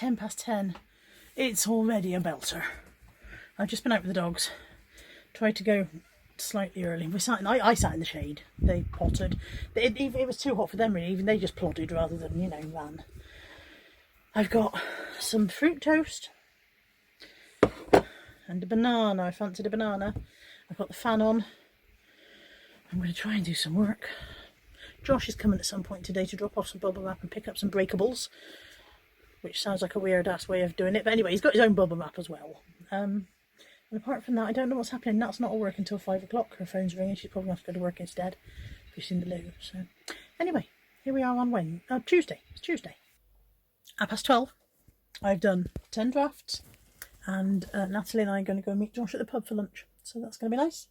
10:10. It's already a belter. I've just been out with the dogs. Tried to go slightly early. I sat in the shade. They pottered. It was too hot for them really. Even they just plodded rather than, you know, ran. I've got some fruit toast and a banana. I fancied a banana. I've got the fan on. I'm going to try and do some work. Josh is coming at some point today to drop off some bubble wrap and pick up some breakables, which sounds like a weird ass way of doing it, but anyway, he's got his own bubble wrap as well. And apart from that, I don't know what's happening. Nat's not at work until 5 o'clock. Her phone's ringing. She's probably going to have to go to work instead if she's in the loo. So anyway, here we are on Tuesday. It's Tuesday. 12:30. I've done 10 drafts, and Natalie and I are going to go meet Josh at the pub for lunch. So that's going to be nice.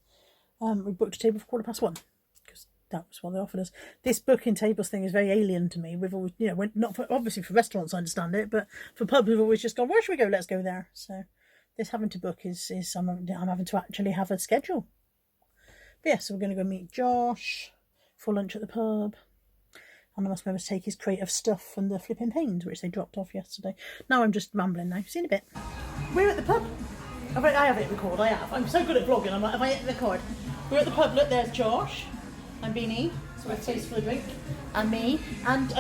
We booked a table for 1:15 because that was what they offered us. This booking tables thing is very alien to me. We've always, you know, not for, obviously for restaurants I understand it, but for pubs we've always just gone, where should we go? Let's go there. So this having to book is I'm having to actually have a schedule. But yeah, so we're going to go meet Josh for lunch at the pub. And I must remember to take his crate of stuff and the flipping panes, which they dropped off yesterday. Now I'm just rambling now. See you in a bit. We're at the pub. I have hit record, I have. I'm so good at vlogging, I'm like, have I hit record? We're at the pub, look, there's Josh and Beanie, so we've tasted for the drink, and me, and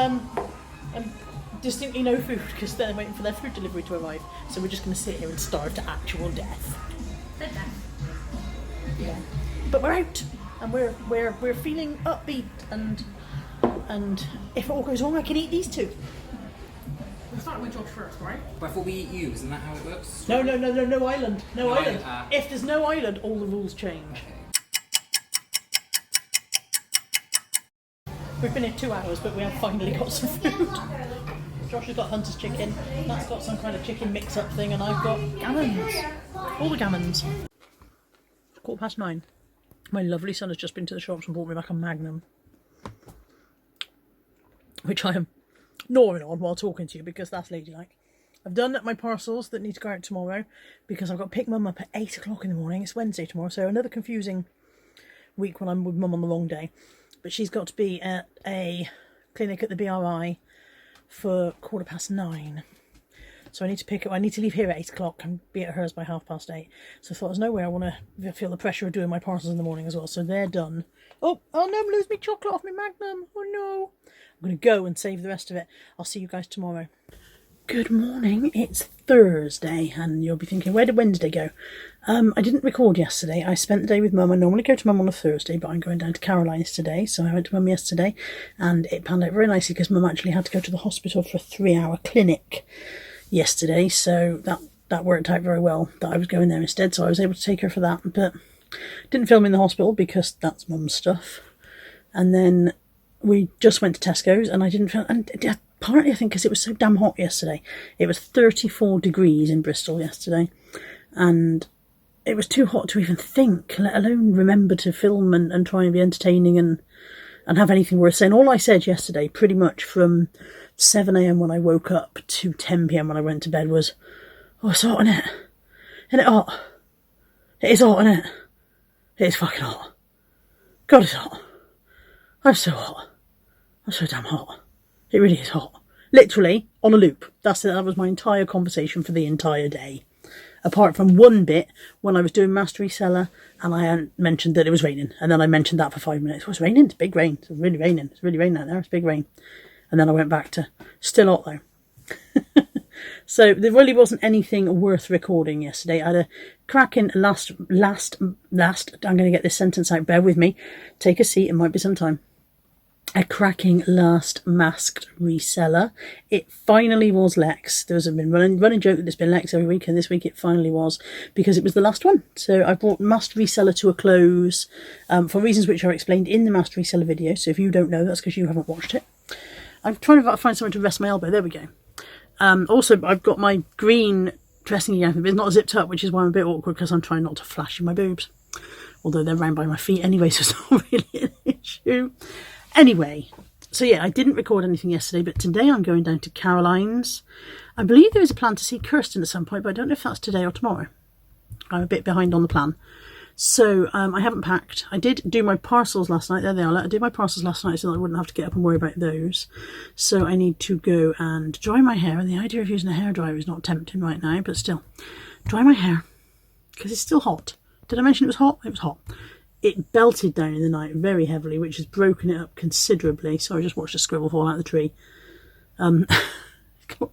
distinctly no food because they're waiting for their food delivery to arrive. So we're just going to sit here and starve to actual death. Yeah. But we're out, and we're feeling upbeat, and if it all goes wrong, I can eat these two. We're starting with Josh first, right? But I thought we eat you, isn't that how it works? No island. No island. If there's no island, all the rules change. We've been here 2 hours, but we have finally got some food. Josh has got hunter's chicken, Matt's got some kind of chicken mix-up thing, and I've got gammons. All the gammons. It's 9:15. My lovely son has just been to the shops and bought me back a Magnum, which I am gnawing on while talking to you because that's ladylike. I've done my parcels that need to go out tomorrow because I've got to pick Mum up at 8 o'clock in the morning. It's Wednesday tomorrow, so another confusing week when I'm with Mum on the wrong day. But she's got to be at a clinic at the BRI for 9:15. So I need to pick up. I need to leave here at 8 o'clock and be at hers by 8:30. So I thought there's no way I want to feel the pressure of doing my parcels in the morning as well. So they're done. Oh no, I'm losing my chocolate off my Magnum. Oh no. I'm going to go and save the rest of it. I'll see you guys tomorrow. Good morning. It's Thursday, and you'll be thinking, where did Wednesday go? I didn't record yesterday. I spent the day with Mum. I normally go to Mum on a Thursday, but I'm going down to Caroline's today. So I went to Mum yesterday, and it panned out very nicely because Mum actually had to go to the hospital for a 3-hour clinic yesterday. So that worked out very well that I was going there instead. So I was able to take her for that, but didn't film in the hospital because that's Mum's stuff. And then we just went to Tesco's, and I didn't film, and partly I think because it was so damn hot yesterday. It was 34 degrees in Bristol yesterday, and it was too hot to even think, let alone remember to film and try and be entertaining and have anything worth saying. All I said yesterday, pretty much from 7 a.m. when I woke up to 10 p.m. when I went to bed, was, oh, it's hot, isn't it? Isn't it hot? It is hot, isn't it? It is fucking hot. God, it's hot. I'm so hot. I'm so damn hot. It really is hot. Literally, on a loop. That was my entire conversation for the entire day. Apart from one bit, when I was doing Master Reseller, and I mentioned that it was raining. And then I mentioned that for 5 minutes. It was raining. It's big rain. It's really raining. It's really raining out there. It's big rain. And then I went back to, still hot though. So there really wasn't anything worth recording yesterday. I had a cracking last, I'm going to get this sentence out, bear with me. Take a seat, it might be some time. A cracking last masked reseller. It finally was Lex. There's been running joke that it's been Lex every week, and this week it finally was, because it was the last one. So I brought Master Reseller to a close for reasons which are explained in the Master Reseller video. So if you don't know, that's because you haven't watched it. I'm trying to find somewhere to rest my elbow. There we go. Also, I've got my green dressing gown, but it's not zipped up, which is why I'm a bit awkward, because I'm trying not to flash in my boobs. Although they're round by my feet anyway, so it's not really an issue. Anyway, so yeah, I didn't record anything yesterday, but today I'm going down to Caroline's. I believe there is a plan to see Kirsten at some point, but I don't know if that's today or tomorrow. I'm a bit behind on the plan. So I haven't packed. I did do my parcels last night. There they are. I did my parcels last night so that I wouldn't have to get up and worry about those. So I need to go and dry my hair. And the idea of using a hairdryer is not tempting right now, but still, dry my hair because it's still hot. Did I mention it was hot? It was hot. It belted down in the night very heavily, which has broken it up considerably. So I just watched a squirrel fall out of the tree.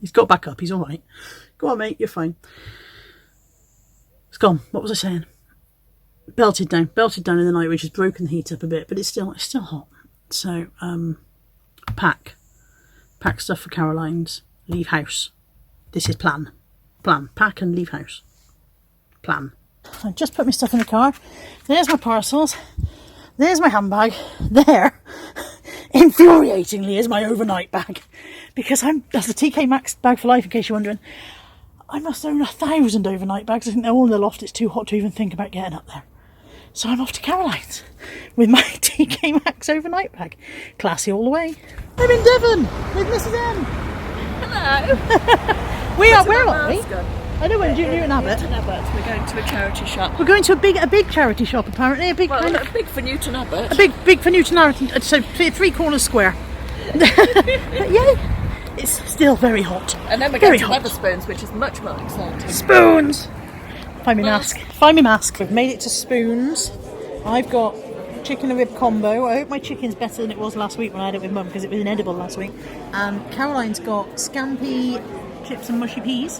He's got back up. He's all right. Go on, mate. You're fine. It's gone. What was I saying? Belted down in the night, which has broken the heat up a bit, but it's still hot. So pack stuff for Caroline's, leave house. This is plan, pack and leave house, plan. I just put my stuff in the car. There's my parcels, there's my handbag, there infuriatingly is my overnight bag, because that's the TK Maxx bag for life, in case you're wondering. I must own 1,000 overnight bags. I think they're all in the loft. It's too hot to even think about getting up there. So I'm off to Caroline's with my TK Maxx overnight bag. Classy all the way. I'm in Devon with Mrs M. Hello. Where are we? I know, we're in Newton Abbot. Newton Abbot. We're going to a charity shop. We're going to a big charity shop, apparently. Big for Newton Abbot. A big for Newton Abbot. So 3 corners square. But yeah. It's still very hot. And then we're going to Wetherspoons, which is much more exciting. Spoons! Find me mask. We've made it to Spoons. I've got chicken and rib combo. I hope my chicken's better than it was last week when I had it with Mum, because it was inedible last week. And Caroline's got scampi, chips and mushy peas.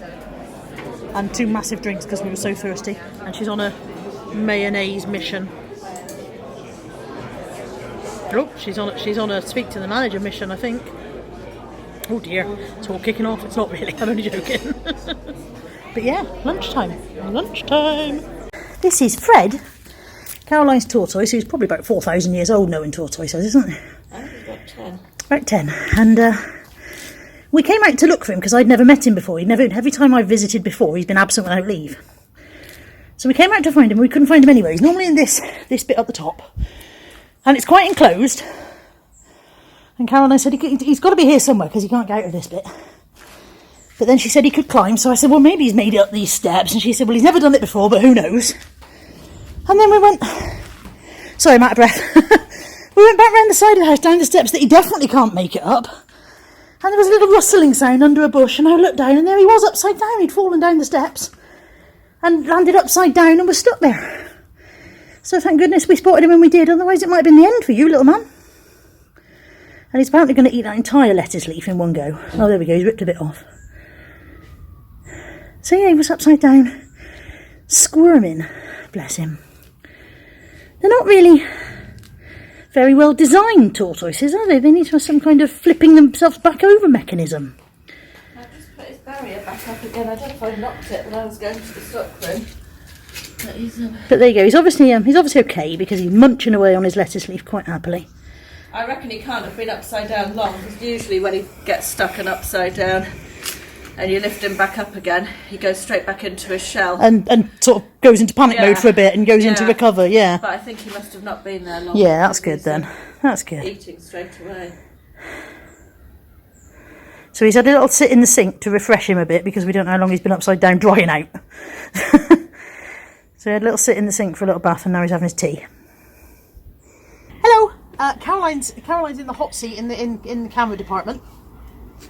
And 2 massive drinks because we were so thirsty. And she's on a mayonnaise mission. Oh, she's on a speak to the manager mission, I think. Oh dear, it's all kicking off. It's not really, I'm only joking. But yeah, lunchtime. This is Fred, Caroline's tortoise, who's probably about 4,000 years old knowing tortoises, isn't he? I think he's about 10. About 10. And we came out to look for him because I'd never met him before. Every time I've visited before, he's been absent without leave. So we came out to find him. We couldn't find him anywhere. He's normally in this bit at the top. And it's quite enclosed. And Caroline said he's got to be here somewhere because he can't get out of this bit. But then she said he could climb, so I said, well, maybe he's made it up these steps. And she said, well, he's never done it before, but who knows? And then we went... Sorry, I'm out of breath. We went back round the side of the house, down the steps that he definitely can't make it up. And there was a little rustling sound under a bush, and I looked down, and there he was upside down. He'd fallen down the steps and landed upside down and was stuck there. So thank goodness we spotted him when we did, otherwise it might have been the end for you, little man. And he's apparently going to eat that entire lettuce leaf in one go. Oh, there we go, he's ripped a bit off. So yeah, he was upside down, squirming, bless him. They're not really very well designed tortoises, are they? They need to have some kind of flipping themselves back over mechanism. I just put his barrier back up again. I don't know if I knocked it when I was going to the stock room. But there you go, he's obviously okay because he's munching away on his lettuce leaf quite happily. I reckon he can't have been upside down long, because usually when he gets stuck and upside down and you lift him back up again, he goes straight back into his shell. And sort of goes into panic mode for a bit and goes into recover, yeah. But I think he must have not been there long. Yeah, that's good then. That's good. Eating straight away. So he's had a little sit in the sink to refresh him a bit because we don't know how long he's been upside down drying out. So he had a little sit in the sink for a little bath and now he's having his tea. Hello! Caroline's in the hot seat in the camera department.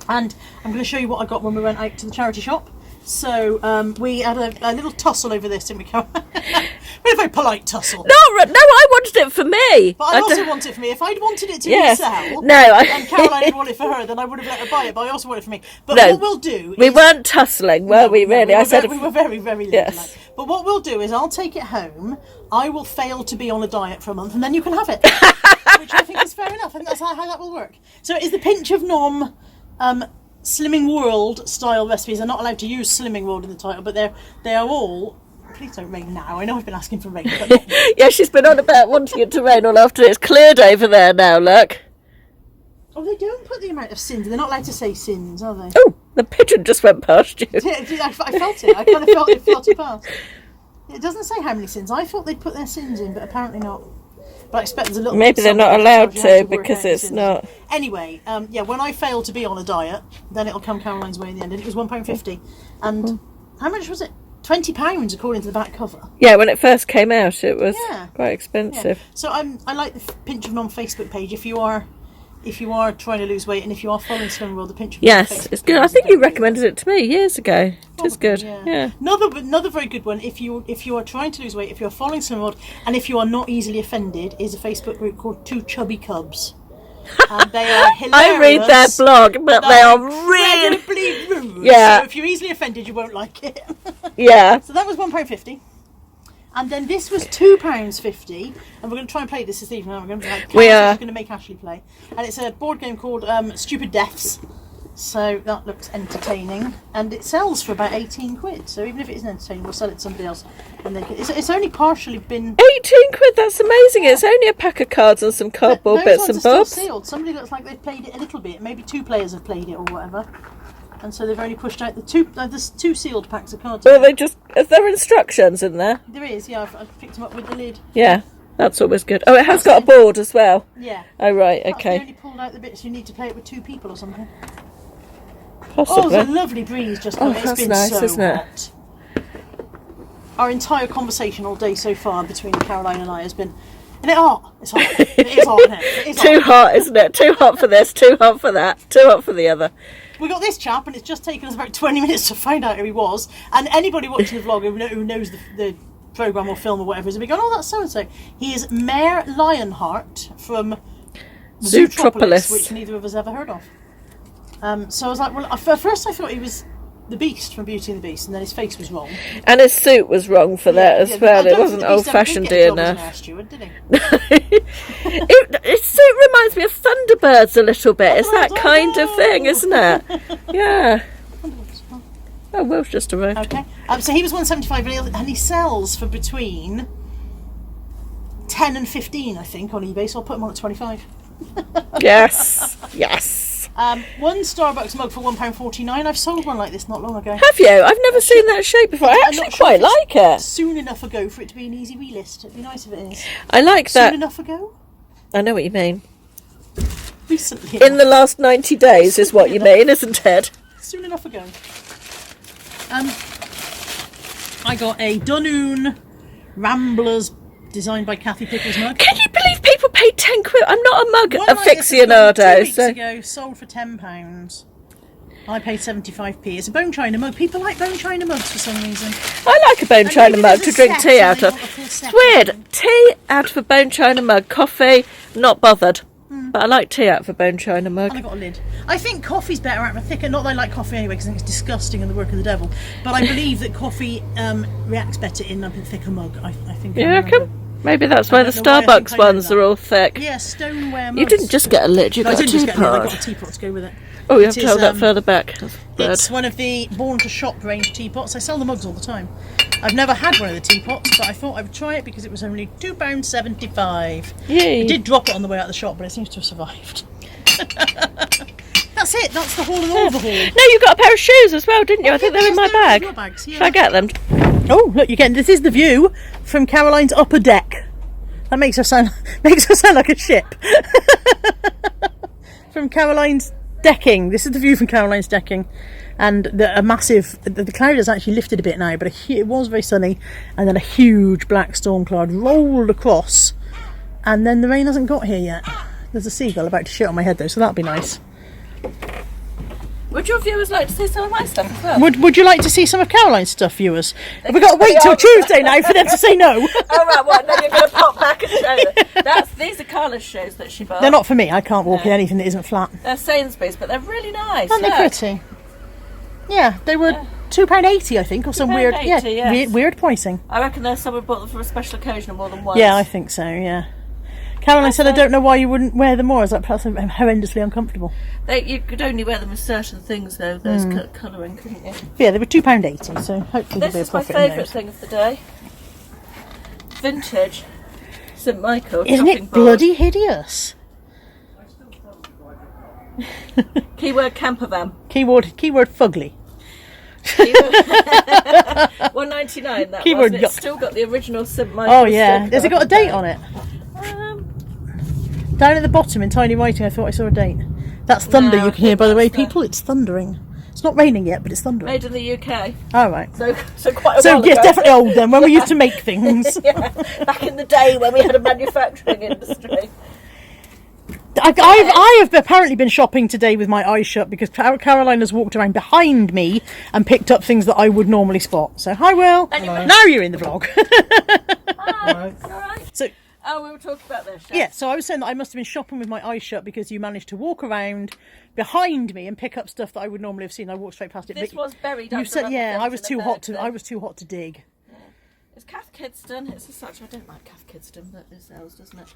And I'm going to show you what I got when we went out to the charity shop. So we had a little tussle over this, didn't we, Caroline? A very polite tussle. No, I wanted it for me. But I also want it for me. If I'd wanted it to resell, and Caroline had wanted it for her, then I would have let her buy it. But I also want it for me. But what we'll do is... We weren't tussling, were we, really? We were very, very ladylike. But what we'll do is I'll take it home, I will fail to be on a diet for a month, and then you can have it. Which I think is fair enough. I think that's how that will work. So it is the Pinch of Nom Slimming World style recipes. They're not allowed to use Slimming World in the title, but they are all... Please don't rain now. I know I've been asking for rain, but not... Yeah, she's been on about wanting it to rain all after it's cleared over there now, look. Oh, they don't put the amount of sins. They're not allowed to say sins, are they? Oh, the pigeon just went past you. I felt it. I kind of felt it floated past. It doesn't say how many sins. I thought they'd put their sins in, but apparently not. But I expect there's a little... Maybe they're not allowed to because it's not... Anyway, yeah, when I fail to be on a diet, then it'll come Caroline's way in the end. And it was £1.50. And how much was it? £20 according to the back cover. Yeah, when it first came out, it was Yeah. quite Yeah. expensive. So I like the Pinch of Nom Facebook page if you are trying to lose weight and if you are following Slim World, the Pinch of Nom Yes, Facebook it's good. page I is think you definitely recommended it to me years ago. It is good. Yeah. Another very good one. If you are trying to lose weight, if you're following Slim World, and if you are not easily offended, is a Facebook group called Two Chubby Cubs. And they are hilarious. I read their blog, but they are really incredibly rude. Yeah. So if you're easily offended, you won't like it. yeah. So that was £1.50. And then this was £2.50, and we're going to try and play this evening. We're going to going to make Ashley play, and it's a board game called Stupid Deaths. So that looks entertaining, and it sells for about 18 quid. So even if it isn't entertaining, we'll sell it to somebody else, and it's only partially been 18 quid. That's amazing. It's only a pack of cards and some cardboard those bits ones and are still bobs. sealed. Somebody looks like they've played it a little bit. Maybe 2 players have played it or whatever, and so they've only pushed out the two. There's 2 sealed packs of cards. Well, is there instructions in there? There is, yeah. I've picked them up with the lid. Yeah, that's always good. Oh, it has got a board as well. Yeah. Oh, right, Perhaps they okay. only pulled out the bits you need to play it with 2 people or something. Possibly. Oh, there's a lovely breeze just coming. It's that's been nice, so isn't it? hot. Our entire conversation all day so far between Caroline and I has been, isn't it hot? It's hot. It is hot, isn't it? It is Too hot, isn't it? Too hot for this, too hot for that, too hot for the other. We got this chap, and it's just taken us about 20 minutes to find out who he was. And anybody watching the vlog who knows the programme or film or whatever is going, oh, that's so-and-so. He is Mayor Lionheart from Zootropolis. which neither of us ever heard of. So I was like, well, at first I thought he was the Beast from Beauty and the Beast, and then his face was wrong. And his suit was wrong for that as well. It wasn't old-fashioned enough. Air steward, did he? His suit reminds me of Thunderbirds a little bit. It's that kind of thing, isn't it? Yeah. Oh, Will's just arrived. Okay. So he was 175, and he sells for between 10 and 15, I think, on eBay. So I'll put him on at 25. Yes. Yes. One Starbucks mug for £1.49. I've sold one like this not long ago. Have you? I've never seen that shape before. I I'm actually not sure quite if it's like it. Soon enough ago for it to be an easy wee list. It'd be nice if it is. I like that. Soon enough ago? I know what you mean. Recently. In the last 90 days is what you mean, isn't it? Soon enough ago. I got a Dunoon Ramblers designed by Kathy Pickles mug. Can you believe people paid 10 quid? I'm not a mug One like this was aficionado. 2 weeks So ago, sold for £10. I paid 75p. It's a bone china mug. People like bone china mugs for some reason. I like a bone china maybe mug there's to a drink set tea and out they of. want a full It's set. weird. Tea out of a bone china mug. Coffee, not bothered. But I like tea out of a bone china And I mug. got a lid. I think coffee's better out of a thicker. Not that I like coffee anyway, because I think it's disgusting and the work of the devil. But I believe that coffee reacts better in a thicker mug. I think. You I remember. reckon? Maybe that's why the don't know why I think Starbucks I know ones that. are all thick. Yeah, stoneware mugs. You didn't just get a lid, you No, I got a didn't just get a lid. I got a teapot. teapot to go with it. Oh, you have It to is, hold that further back. That's bad. It's one of the Born to Shop range teapots. I sell the mugs all the time. I've never had one of the teapots, but I thought I would try it because it was only £2.75. Yay. I did drop it on the way out of the shop, but it seems to have survived. That's it. That's the haul and overhaul. No, you got a pair of shoes as well, didn't you? I think they're in my Yes, bag. your bags, yeah. Should I get them? Oh, look! Again, this is the view from Caroline's upper deck. That makes her sound like a ship. From Caroline's decking. This is the view from Caroline's decking, and the cloud has actually lifted a bit now, but it was very sunny, and then a huge black storm cloud rolled across, and then the rain hasn't got here yet. There's a seagull about to shit on my head though, so that'll be nice. Would your viewers like to see some of my stuff as well? Would you like to see some of Caroline's stuff, viewers? We've got to wait till Tuesday now for them to say no. Oh, right, what? Then you're going to pop back and show them. These are Carla's shoes that she bought. They're not for me. I can't walk in anything that isn't flat. They're Sainsbury's, but they're really nice. Aren't they look. pretty? Yeah, they were £2.80, I think, or some weird, £2.80, yes. weird pricing. I reckon there's someone bought them for a special occasion more than once. Yeah, I think so. Yeah. Caroline said, "I don't know why you wouldn't wear them more." I was like, "Perhaps I'm horrendously uncomfortable." You could only wear them with certain things, though. Those colouring, couldn't you? But yeah, they were £2.80, so hopefully there'll This be a is my profit in favourite those. thing of the day. Vintage St Michael. Isn't chopping it board. bloody hideous? Keyword camper van. Keyword fugly. $1.99. That Keyword was. It's yuck. still got the original St Michael. Oh yeah, sticker has it got a date on it? it? Down at the bottom in tiny writing, I thought I saw a date. That's thunder No, you I can hear, think by the way, that's the- people. It's thundering. It's not raining yet, but it's thundering. Made in the UK. All right. So quite a So while yes, ago. definitely old then, when we used to make things. Yeah, back in the day when we had a manufacturing industry. I have apparently been shopping today with my eyes shut because Caroline has walked around behind me and picked up things that I would normally spot. So hi, Will. Anyway. Now you're in the vlog. Hi. All right. So Oh, we were talking about this. yeah, so I was saying that I must have been shopping with my eyes shut because you managed to walk around behind me and pick up stuff that I would normally have seen. I walked straight past it. This but was buried. you under said, other yeah, things I was in a too bag, hot to. so- I was too hot to dig. It's Cath Kidston. It's as such. I don't like Cath Kidston, but it sells, doesn't it?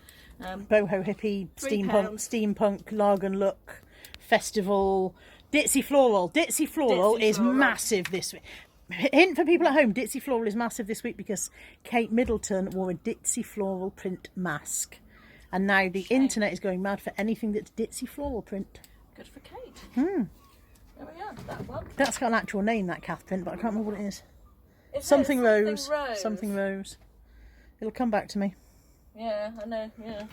Boho hippie, £3. steampunk, Lagan look, festival, Ditzy Floral. Ditzy Floral Ditzy is Floral. massive this week. Hint for people at home, Ditzy Floral is massive this week because Kate Middleton wore a Ditzy Floral print mask. And now the internet is going mad for anything that's Ditzy Floral print. Good for Kate. There we are. That one. That's got an actual name, that Cath print, but I can't remember what it is. Is it Something Rose. Rose. Something Rose. It'll come back to me. Yeah, I know. Yeah.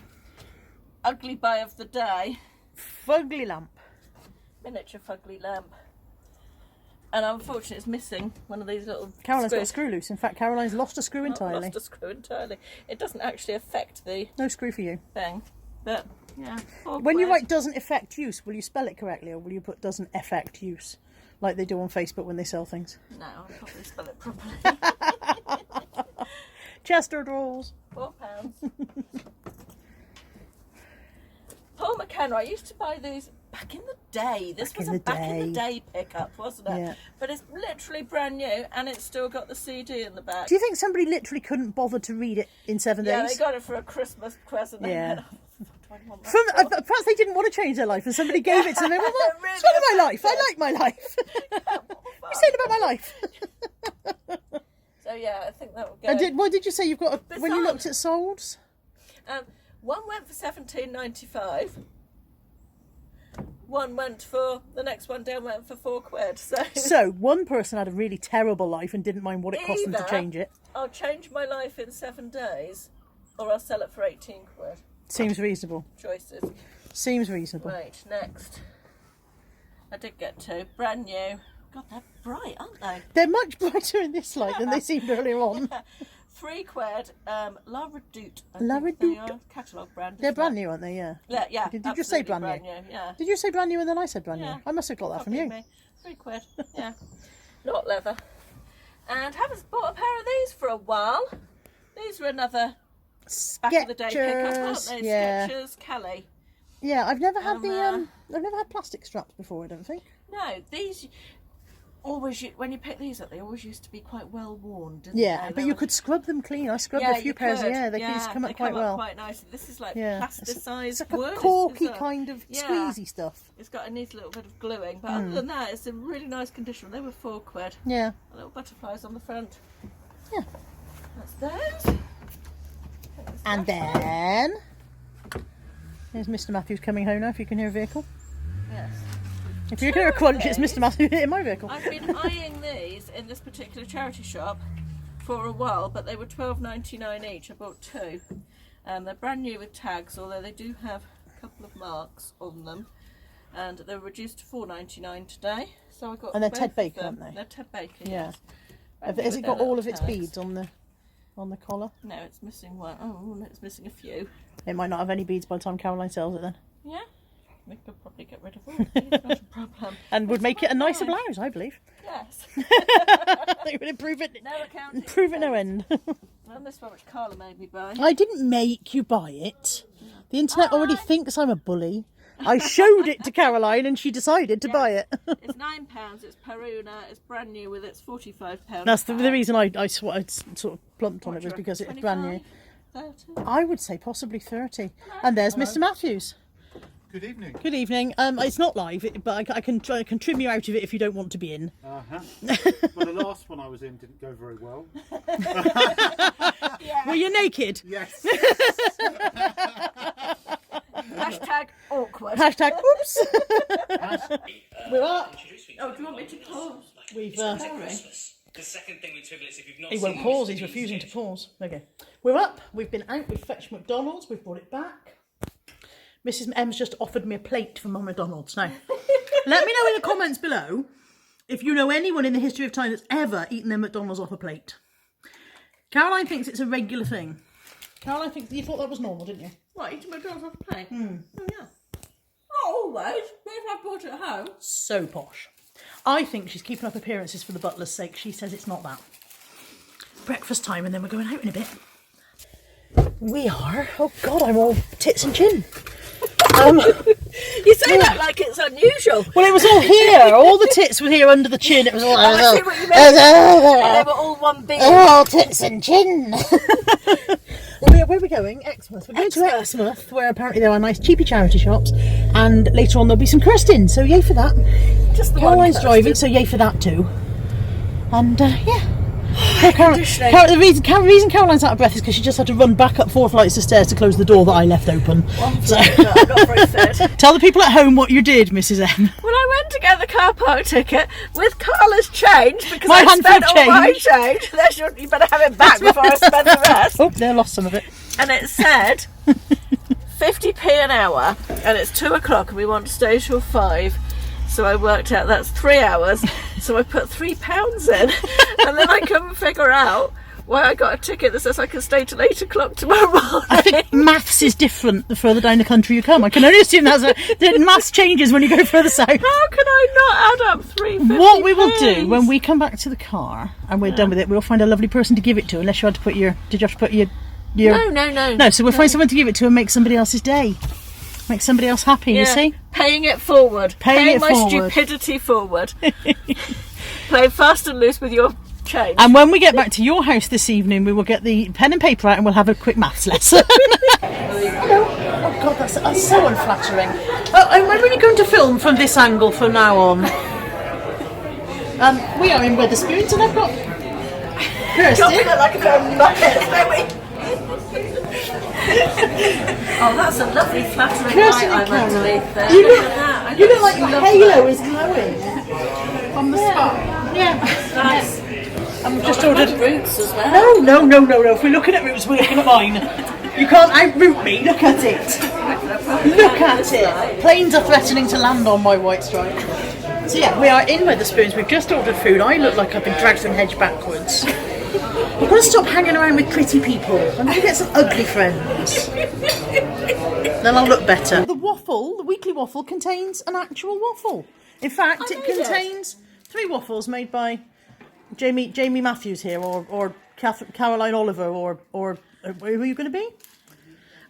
Ugly buy of the day. Fugly lamp. Miniature fugly lamp. And unfortunately, it's missing one of these little. Caroline's got a screws. screw loose. In fact, Caroline's lost a screw I've entirely. lost a screw entirely. It doesn't actually affect the No screw for you. thing, but yeah. When you awkward. write doesn't affect use, will you spell it correctly or will you put doesn't affect use? Like they do on Facebook when they sell things. No, I'll probably spell it properly. Chester drawers. £4. Paul McHenry. I used to buy these back in the day. This Back was in a the back in the day. day pickup, wasn't it? Yeah. But it's literally brand new, and it's still got the CD in the back. Do you think somebody literally couldn't bother to read it in 7 Yeah, days? they got it for a Christmas present. Yeah. Do I want that From, for? perhaps they didn't want to change their life and somebody gave it to them. Well, Really it's not my life. I like my life. What are you saying about my life? So yeah, I think that would go. And what did you say you've got? When you Bizarre. looked at solds? One went for £17.95. One went for the next one down went for £4. So one person had a really terrible life and didn't mind what it cost them to Either change it. I'll change my life in 7 days, or I'll sell it for £18. Seems reasonable. Choices. Seems reasonable. Right, next. I did get 2. Brand new. God, they're bright, aren't they? They're much brighter in this light than they seemed earlier on. £3. La Redoute. I La think they Redoute. are. Catalogue brand. They're isn't brand it? new, aren't they? Yeah. Yeah. Did you say absolutely brand new? Yeah. Did you say brand new and then I said brand Yeah. new? I must have got that from Copy you. me. £3. Yeah. Not leather. And haven't bought a pair of these for a while. These were another back of the day pickup, aren't Skechers. they? Yeah. Skechers, Kelly. Yeah, I've never had And, I've never had plastic straps before, I don't think. No, these always when you pick these up, they always used to be quite well worn, didn't Yeah, they? but you could scrub them clean. I scrubbed Yeah, a few you pairs. could. Yeah, they come they up quite well. Quite nicely. This is like Yeah, plasticized it's like a wood. corky It's kind of yeah. squeezy stuff. It's got a neat little bit of gluing, but other than that, it's in really nice condition. They were £4. Yeah, Little butterflies on the front. yeah. That's those. And then there's Mr. Matthews coming home now. If you can hear a vehicle, Yes. if you can hear a crunch, it's Mr. Matthews hitting my vehicle. I've been eyeing these in this particular charity shop for a while, but they were £12.99 each. I bought 2. They're brand new with tags, although they do have a couple of marks on them. And they were reduced to £4.99 today. So I got. And they're both Ted of Baker, them. aren't they? They're Ted Baker. Yeah. Yes. Brand new Has with it their got all little of its tags. beads on the collar? No, it's missing one. Oh, no, it's missing a few. It might not have any beads by the time Caroline sells it then, Yeah. We could probably get rid of all of these. Not a problem. and would make it a nicer fine. blouse, I believe. Yes. It would improve it. No account. Improve it no end. And this one which Carla made me buy. I didn't make you buy it. The internet already thinks I'm a bully. I showed it to Caroline and she decided to buy it. It's £9. It's Peruna. It's brand new with its £45. That's the tag. reason I sort of plumped on What it was do you because reckon, it's brand new. 30? I would say possibly 30. And there's Mr. Matthews. Good evening. Good evening. It's not live, but I can trim you out of it if you don't want to be in. Uh-huh. Well, the last one I was in didn't go very well. Were you naked? Yes. Hashtag awkward. Hashtag oops. We're up. Oh, do you want me to pause? We've. The second thing with 2 minutes, if you've not He seen won't this, pause. then He's you refusing to should. pause. Okay. We're up. We've been out. We've fetched McDonald's. We've brought it back. Mrs. M's just offered me a plate from my McDonald's. Now, let me know in the comments below if you know anyone in the history of time that's ever eaten their McDonald's off a plate. Caroline thinks it's a regular thing. Caroline thinks, you thought that was normal, didn't you? What, eating McDonald's off a plate? Oh, yeah. Not always. Maybe I've brought it home. So posh. I think she's keeping up appearances for the butler's sake. She says it's not that. Breakfast time, and then we're going out in a bit. We are. Oh God, I'm all tits and chin. You say that like it's unusual. Well, it was all here. All the tits were here under the chin. It was all. I see what you mean. They were all one big. Oh, tits and chin. Where are we going? Exmouth. We're going to Exmouth, where apparently there are nice cheapy charity shops, and later on there'll be some Kirsten. So yay for that. Just the Caroline's one driving, so yay for that too. And yeah. Conditioning. The reason Caroline's out of breath is because she just had to run back up 4 flights of stairs to close the door that I left open. So. I got very sad. Tell the people at home what you did, Mrs. M. Well, I went to get the car park ticket with Carla's change because My I handful spent of all my change. You better have it back before I spend the rest. Oh, they lost some of it. And it said 50p an hour, and it's 2 o'clock, and we want to stay till 5. So I worked out that's 3 hours. So I put £3 in, and then I couldn't figure out why I got a ticket that says I can stay till 8 o'clock tomorrow morning. I think maths is different the further down the country you come. I can only assume the maths changes when you go further south. How can I not add up 350? What we will do when we come back to the car and we're done with it, we'll find a lovely person to give it to. Unless you had to put your, did you have to put your? No. So we'll find someone to give it to and make somebody else's day. Make somebody else happy, you see? Paying it forward. Paying my forward. stupidity forward. Play fast and loose with your change. And when we get back to your house this evening, we will get the pen and paper out and we'll have a quick maths lesson. Hello. Oh God, that's so unflattering. And when are you going to film from this angle from now on? We are in Wetherspoons and I've got Kirsty. Look like a pair of muppets, don't we? Oh, that's a lovely flattering Kirsten light and I'm underneath there. You Look at that. you look like your halo is glowing on the spot. Yeah. Nice. I've just ordered. Roots as well. No. If we're looking at roots, we're looking at mine. You can't outroot me. Look at it. Look at it. Planes are threatening to land on my white stripe. So yeah, we are in Wetherspoons. We've just ordered food. I look like I've been dragged from hedge backwards. You've got to stop hanging around with pretty people. I'm going to get some ugly friends. Then I'll look better. The waffle, the weekly waffle, contains an actual waffle. In fact, it contains 3 waffles made by Jamie Matthews here, or Caroline Oliver, or who are you going to be?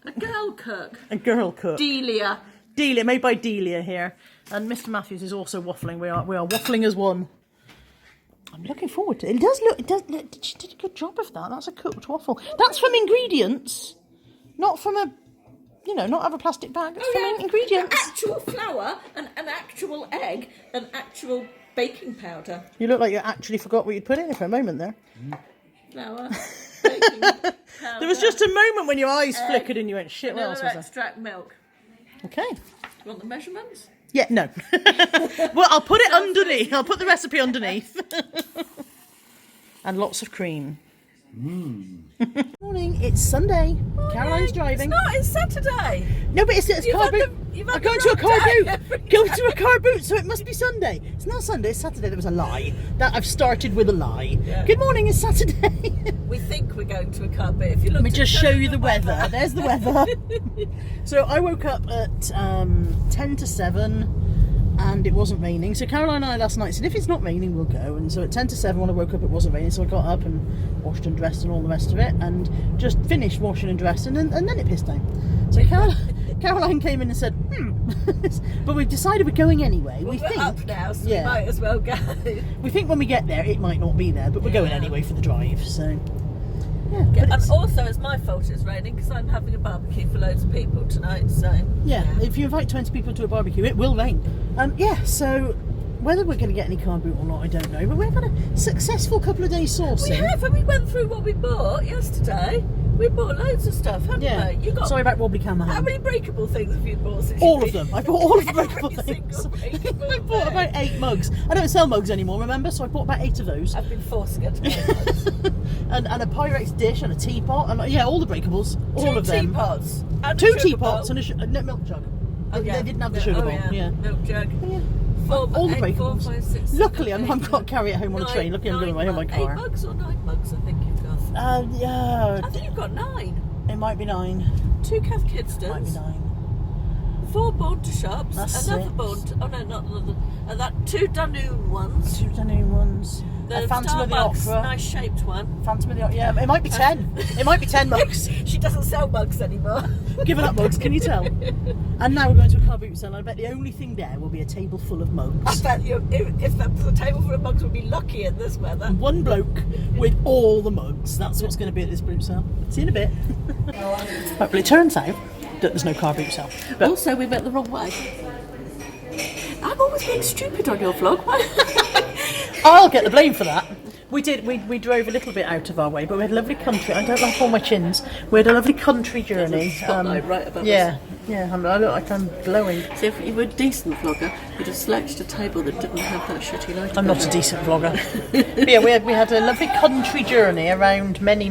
A girl cook. A girl cook. Delia, made by Delia here. And Mr. Matthews is also waffling. We are waffling as one. I'm looking forward to it. It does look. She did a good job of that. That's a cooked waffle. That's from ingredients, not from a, not out of a plastic bag. It's from ingredients. actual flour, and an actual egg, and actual baking powder. You look like you actually forgot what you'd put in it for a moment there. Flour, baking powder. There was just a moment when your eyes flickered and you went, shit, what else was there? Extract milk. Okay. You want the measurements? Yeah, no. Well, I'll put it underneath. I'll put the recipe underneath. And lots of cream. Morning, it's Sunday. Caroline's driving. It's not, it's Saturday. No, but it's car boot. I'm going to a car boot. Going to a car boot, so it must be Sunday. It's not Sunday, it's Saturday. There was a lie. That I've started with a lie. Yeah. Good morning, it's Saturday. We think we're going to a car boot. If you look, let me just show you the weather. There's the weather. So I woke up at 10 to 7 and it wasn't raining. So Caroline and I last night said, if it's not raining, we'll go. And so at 10 to 7 when I woke up, it wasn't raining. So I got up and washed and dressed and all the rest of it, and just finished washing and dressing, and then it pissed down. So Caroline came in and said, but we've decided we're going anyway. We're up now, so we might as well go. We think when we get there, it might not be there, but we're going anyway for the drive. So yeah. And also, it's my fault it's raining because I'm having a barbecue for loads of people tonight. So yeah, if you invite 20 people to a barbecue, it will rain. So whether we're going to get any car boot or not, I don't know. But we've had a successful couple of days sourcing. We have, and we went through what we bought yesterday. We bought loads of stuff, haven't we? You got, sorry about wobbly camera. How many breakable things have you bought since all of them. I bought all of the breakable every things. Breakable I bought about 8 mugs. I don't sell mugs anymore, remember? So I bought about 8 of those. I've been forcing it to buy and a Pyrex dish and a teapot, and all the breakables, all of them. 2 teapots. And 2 a sugar teapots bowl. and a milk jug. Oh, They didn't have the sugar bowl. Yeah. Milk jug. Yeah. All the 8, breakable 4, ones. 5, 6, Luckily, 7, I've got to carry it home on a train. Luckily, I'm doing my own car. 8 mugs or 9 mugs, I think you've got. Yeah. I think you've got 9. It might be 9. 2 Kath Might be Kidstons, 9. 4 Born to Shops, That's another 6. Born to, oh no, not another, that 2 Dunoon ones. 2 Danone ones. The A Phantom of the Starbucks, Opera. nice shaped one. Phantom of the Opera. Yeah, it might be 10. It might be 10 mugs. She doesn't sell mugs anymore. Giving up mugs, can you tell? And now we're going to a car boot sale. I bet the only thing there will be a table full of I mugs. bet you, if that was a table full of mugs, would be lucky in this weather. One bloke with all the mugs. That's what's going to be at this boot sale. See you in a bit. Right, well, it turns out that there's no car boot sale. But Also, we went the wrong way. I'm always being stupid on your vlog. I'll get the blame for that. We did. We drove a little bit out of our way, but we had a lovely country. I don't like all my chins. We had a lovely country journey. Spotlight right above yeah, yeah. I look like I'm glowing. So if you were a decent vlogger, you'd have selected a table that didn't have that shitty light. I'm not a decent vlogger. But yeah, we had a lovely country journey around many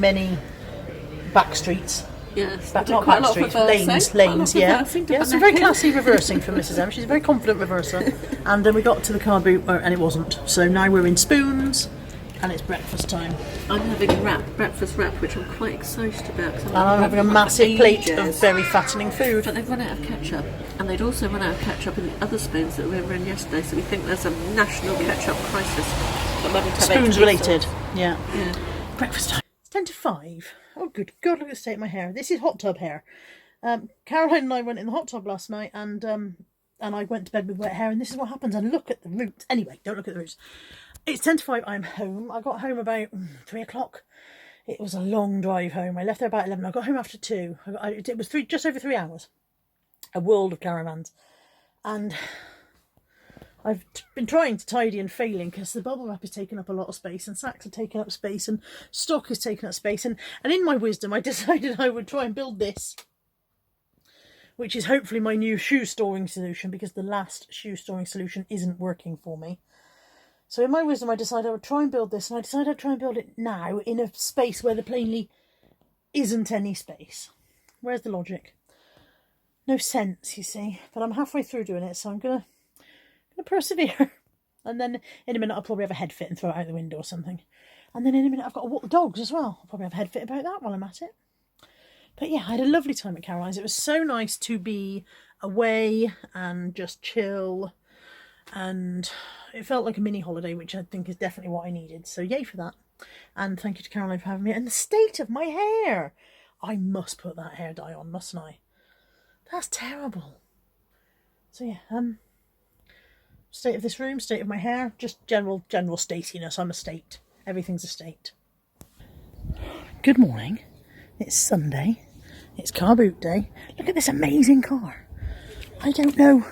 back streets. Yes, Not quite a back lot of streets, reversing. lanes, yeah. Reversing to Yeah, some very Baneke. classy reversing from Mrs M. She's a very confident reverser. And then we got to the car boot and it wasn't. So now we're in Spoons and it's breakfast time. I'm having a breakfast wrap, which I'm quite excited about. Cause And I'm having a massive plate of ages. very fattening food. But they've run out of ketchup, and they'd also run out of ketchup in the other spoons that we were in yesterday. So we think there's a national ketchup crisis. But Mum would have Spoons HB related, sauce. yeah. Yeah. Breakfast time. It's 10 to 5. Oh, good God, look at the state of my hair. This is hot tub hair. Caroline and I went in the hot tub last night and I went to bed with wet hair, and this is what happens. And look at the roots. Anyway, don't look at the roots. It's 10 to 5. I'm home. I got home about 3 o'clock. It was a long drive home. I left there about 11. I got home after 2. It was just over 3 hours. A world of caravans. And I've been trying to tidy and failing because the bubble wrap is taking up a lot of space and sacks are taking up space and stock is taking up space. And in my wisdom, I decided I would try and build this, which is hopefully my new shoe storing solution, because the last shoe storing solution isn't working for me. So in my wisdom, I decided I would try and build this, and I decided I'd try and build it now in a space where there plainly isn't any space. Where's the logic? No sense, you see. But I'm halfway through doing it, so I'm gonna persevere. And then in a minute I'll probably have a head fit and throw it out the window or something. And then in a minute I've got to walk the dogs as well. I'll probably have a head fit about that while I'm at it. But yeah, I had a lovely time at Caroline's. It was so nice to be away and just chill. And it felt like a mini holiday, which I think is definitely what I needed. So yay for that. And thank you to Caroline for having me. And the state of my hair. I must put that hair dye on, mustn't I? That's terrible. So yeah, state of this room, state of my hair, just general statiness. I'm a state. Everything's a state. Good morning. It's Sunday. It's car boot day. Look at this amazing car. I don't know.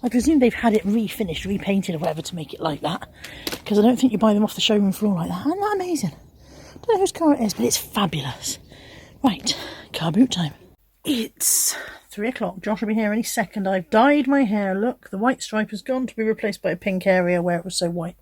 I presume they've had it refinished, repainted or whatever to make it like that, because I don't think you buy them off the showroom floor like that. Isn't that amazing? I don't know whose car it is, but it's fabulous. Right, car boot time. It's 3 o'clock. Josh will be here any second. I've dyed my hair. Look, the white stripe has gone to be replaced by a pink area where it was so white.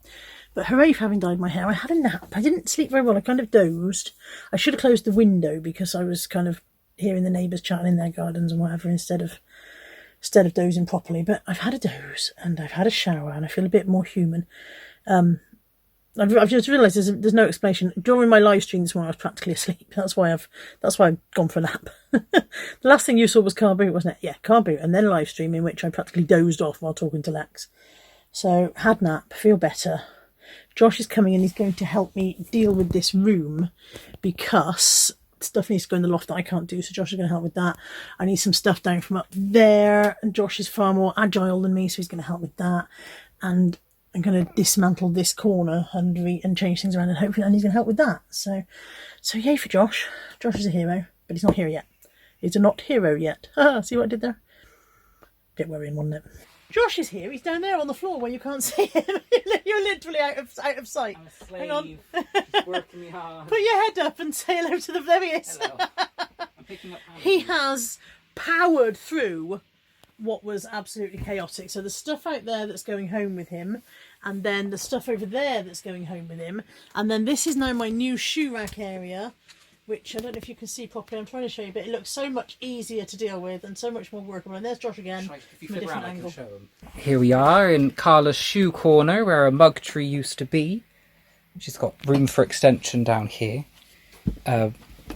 But hooray for having dyed my hair. I had a nap. I didn't sleep very well. I kind of dozed. I should have closed the window because I was kind of hearing the neighbours chatting in their gardens and whatever instead of dozing properly. But I've had a doze and I've had a shower and I feel a bit more human. I've just realised there's no explanation. During my live stream this morning, I was practically asleep. That's why I've gone for a nap. The last thing you saw was car boot, wasn't it? Yeah, car boot, and then live stream in which I practically dozed off while talking to Lex. So had nap, feel better. Josh is coming and he's going to help me deal with this room because stuff needs to go in the loft that I can't do. So Josh is going to help with that. I need some stuff down from up there, and Josh is far more agile than me, so he's going to help with that. And I'm going to dismantle this corner and change things around, and hopefully and he's going to help with that. So yay for Josh. Josh is a hero, but he's not here yet. He's a not hero yet. See what I did there? Bit worrying, wasn't it? Josh is here. He's down there on the floor where you can't see him. You're literally out of sight. I'm a slave. Hang on. It's working me hard. Put your head up and say hello to the... There he is. Hello. I'm picking up hands. He has powered through what was absolutely chaotic. So the stuff out there that's going home with him, and then the stuff over there that's going home with him, and then this is now my new shoe rack area, which I don't know if you can see properly. I'm trying to show you, but it looks so much easier to deal with and so much more workable. And there's Josh again from a different angle. Here we are in Carla's shoe corner where a mug tree used to be. She's got room for extension down here.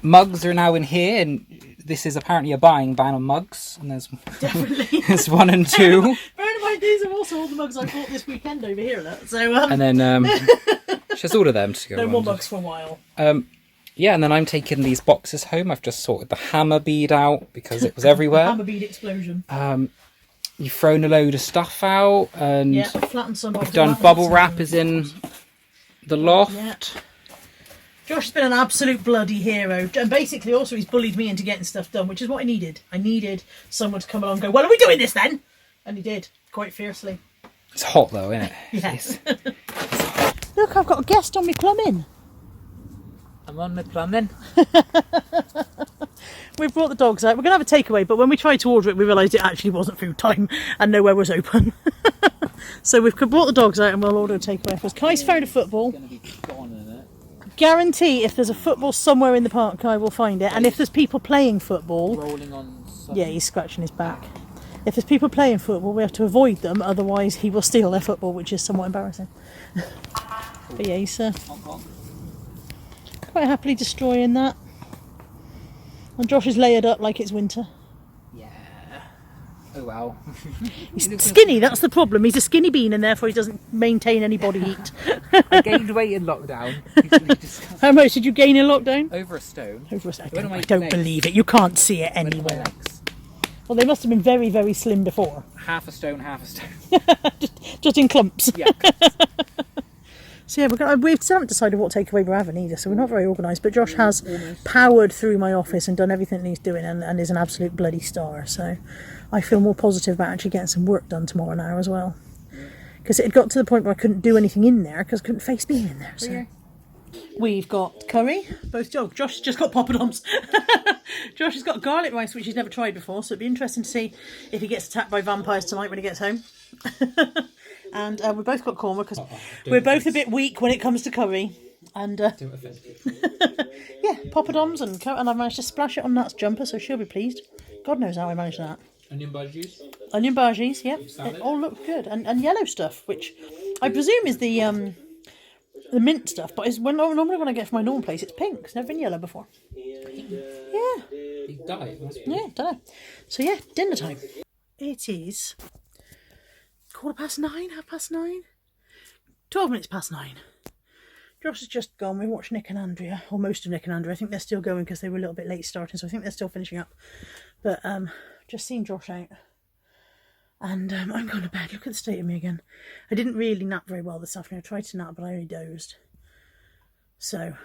Mugs are now in here, and this is apparently a buying ban on mugs. And there's Definitely. there's 1 and 2. Bear in mind, these are also all the mugs I bought this weekend over here. Look. So And then she has all of them to go no around. more mugs for a while. Yeah, and then I'm taking these boxes home. I've just sorted the hammer bead out because it was everywhere. Hammer bead explosion. You've thrown a load of stuff out, and Yeah, flattened some. we've done bubble wrappers in the loft. Yeah. Josh has been an absolute bloody hero, and basically also he's bullied me into getting stuff done, which is what I needed. I needed someone to come along and go, well, are we doing this then? And he did, quite fiercely. It's hot though, isn't it? Yes. Look, I've got a guest on my plumbing. I'm on the plumbing. We've brought the dogs out. We're going to have a takeaway, but when we tried to order it, we realised it actually wasn't food time and nowhere was open. So we've brought the dogs out and we'll order a takeaway. Because Kai's found a football. Gonna be gone in it. Guarantee if there's a football somewhere in the park, Kai will find it. And if there's people playing football... Rolling on. Yeah, he's scratching his back. If there's people playing football, we have to avoid them. Otherwise, he will steal their football, which is somewhat embarrassing. But yeah, he's quite happily destroying that. And Josh is layered up like it's winter. Yeah. Oh well. He's skinny, that's the problem. He's a skinny bean and therefore he doesn't maintain any body heat. I gained weight in lockdown. How much did you gain in lockdown? Over a stone. Over a second. Where are my I don't legs? believe it. You can't see it Where are my anywhere. legs? Well, they must have been very, very slim before. Half a stone, half a stone. just in clumps. Yeah. So yeah, we still haven't decided what takeaway we're having either, so we're not very organised. But Josh has powered through my office and done everything that he's doing and is an absolute bloody star. So I feel more positive about actually getting some work done tomorrow now as well. Because it had got to the point where I couldn't do anything in there because I couldn't face being in there. So we've got curry, both dogs. Josh has just got poppadoms. Josh has got garlic rice, which he's never tried before, so it'd be interesting to see if he gets attacked by vampires tonight when he gets home. And we've both got korma because we're both a bit weak when it comes to curry. And yeah, poppadoms and I've managed to splash it on Nat's jumper, so she'll be pleased. God knows how I managed that. Onion bhaji's. Onion bhaji's, yeah. It all looks good. And yellow stuff, which I presume is the mint stuff, but it's normally when I get from my normal place, it's pink. It's never been yellow before. Yeah. Yeah, don't know. So yeah, dinner time. It is 9:15, 9:30? 12 minutes past 9. Josh has just gone. We watched Nick and Andrea, or most of Nick and Andrea. I think they're still going because they were a little bit late starting, so I think they're still finishing up. But just seen Josh out. And I'm going to bed. Look at the state of me again. I didn't really nap very well this afternoon. I tried to nap, but I only dozed. So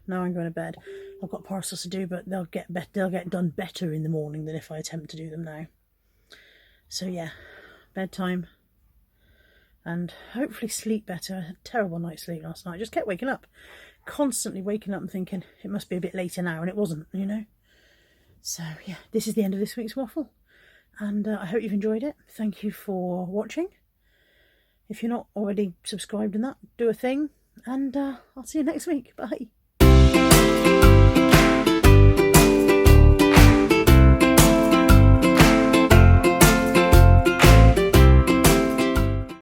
now I'm going to bed. I've got parcels to do, but they'll get done better in the morning than if I attempt to do them now. So yeah, bedtime. And hopefully sleep better. I had a terrible night's sleep last night. I just kept waking up. Constantly waking up and thinking, it must be a bit later now, and it wasn't, you know. So yeah, this is the end of this week's waffle. And I hope you've enjoyed it. Thank you for watching. If you're not already subscribed and that, do a thing. And I'll see you next week. Bye.